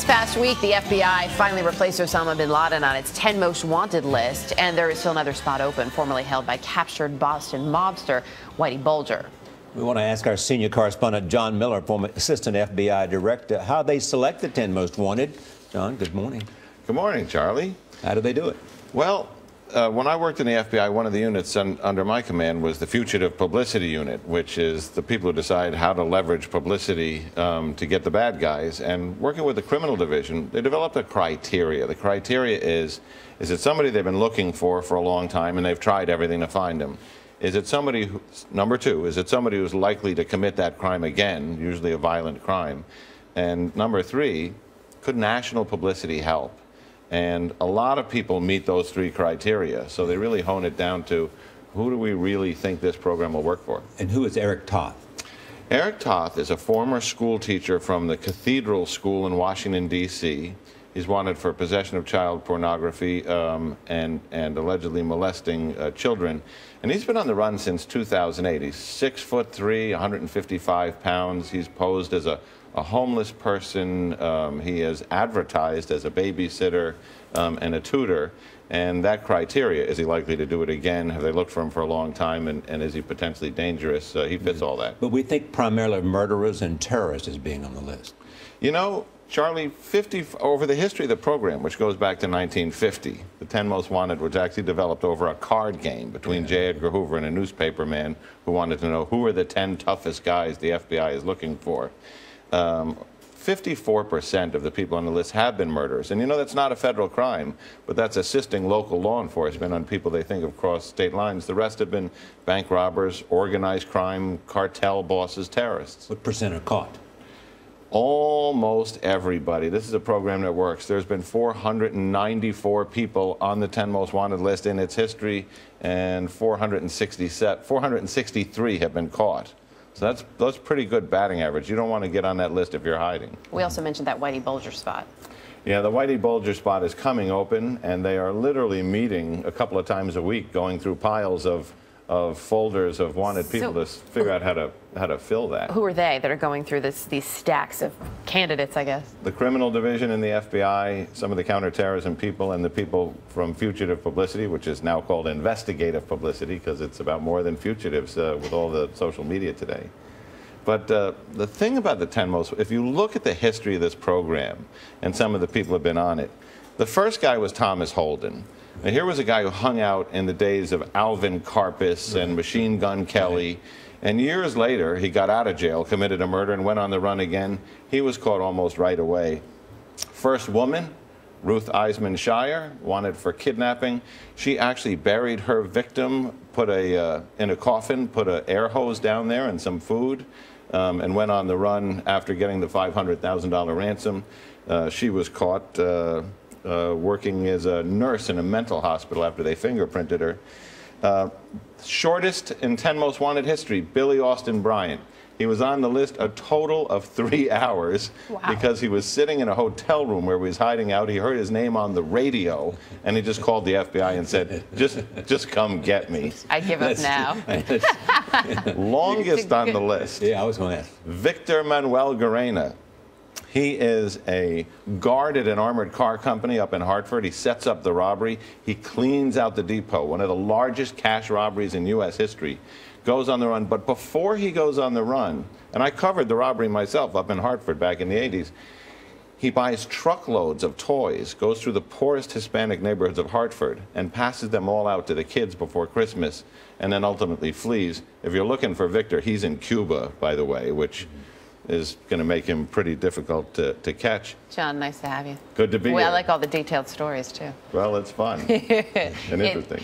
This past week, the FBI finally replaced Osama Bin Laden on its 10 most wanted list, and there is still another spot open, formerly held by captured Boston mobster Whitey Bulger. We want to ask our senior correspondent, John Miller, former assistant FBI director, how they select the 10 most wanted. John, good morning. Good morning, Charlie. How do they do it? Well, when I worked in the FBI, one of the units under my command was the fugitive publicity unit, which is the people who decide how to leverage publicity to get the bad guys. And working with the criminal division, they developed a criteria. The criteria is it somebody they've been looking for a long time and they've tried everything to find them? Is it somebody who, number two, is it somebody who's likely to commit that crime again, usually a violent crime? And number three, could national publicity help? And a lot of people meet those three criteria, so they really hone it down to who do we really think this program will work for. And who is Eric Toth? Eric Toth is a former school teacher from the Cathedral School in Washington, D.C. He's wanted for possession of child pornography and allegedly molesting children. And he's been on the run since 2008. He's 6'3", 155 pounds. He's posed as a homeless person. He is advertised as a babysitter and a tutor. And that criteria, is he likely to do it again? Have they looked for him for a long time? And is he potentially dangerous? He fits all that. But we think primarily of murderers and terrorists as being on the list. You know, Charlie, over the history of the program, which goes back to 1950, the 10 Most Wanted was actually developed over a card game between J. Edgar Hoover and a newspaper man who wanted to know who are the 10 toughest guys the FBI is looking for. 54% of the people on the list have been murderers. And you know, that's not a federal crime, but that's assisting local law enforcement on people they think have crossed state lines. The rest have been bank robbers, organized crime, cartel bosses, terrorists. What percent are caught? Almost everybody. This is a program that works. There's been 494 people on the 10 Most Wanted list in its history, and 463 have been caught. So that's pretty good batting average. You don't want to get on that list if you're hiding. We also mentioned that Whitey Bulger spot. Yeah, the Whitey Bulger spot is coming open, and they are literally meeting a couple of times a week, going through piles of folders of wanted people to figure out how to fill that. Who are they that are going through these stacks of candidates, I guess? The criminal division in the FBI, some of the counterterrorism people, and the people from fugitive publicity, which is now called investigative publicity because it's about more than fugitives with all the social media today. But the thing about the 10 Most, if you look at the history of this program and some of the people who have been on it, the first guy was Thomas Holden. Now, here was a guy who hung out in the days of Alvin Karpis and Machine Gun Kelly. And years later, he got out of jail, committed a murder, and went on the run again. He was caught almost right away. First woman, Ruth Eisman Shire, wanted for kidnapping. She actually buried her victim, put in a coffin, put an air hose down there and some food, and went on the run after getting the $500,000 ransom. She was caught working as a nurse in a mental hospital after they fingerprinted her. Shortest in 10 Most Wanted history, Billy Austin Bryant. He was on the list a total of 3 hours because he was sitting in a hotel room where he was hiding out. He heard his name on the radio, and he just called the FBI and said, just come get me. I give up now. Longest on the list. Yeah, I was going to ask. Victor Manuel Garena. He is a guard at an armored car company up in Hartford. He sets up the robbery. He cleans out the depot, one of the largest cash robberies in U.S. history. Goes on the run. But before he goes on the run, and I covered the robbery myself up in Hartford back in the 80s, he buys truckloads of toys, goes through the poorest Hispanic neighborhoods of Hartford, and passes them all out to the kids before Christmas, and then ultimately flees. If you're looking for Victor, he's in Cuba, by the way, which is going to make him pretty difficult to catch. John, nice to have you. Good to be here. I like all the detailed stories, too. Well, it's fun and interesting.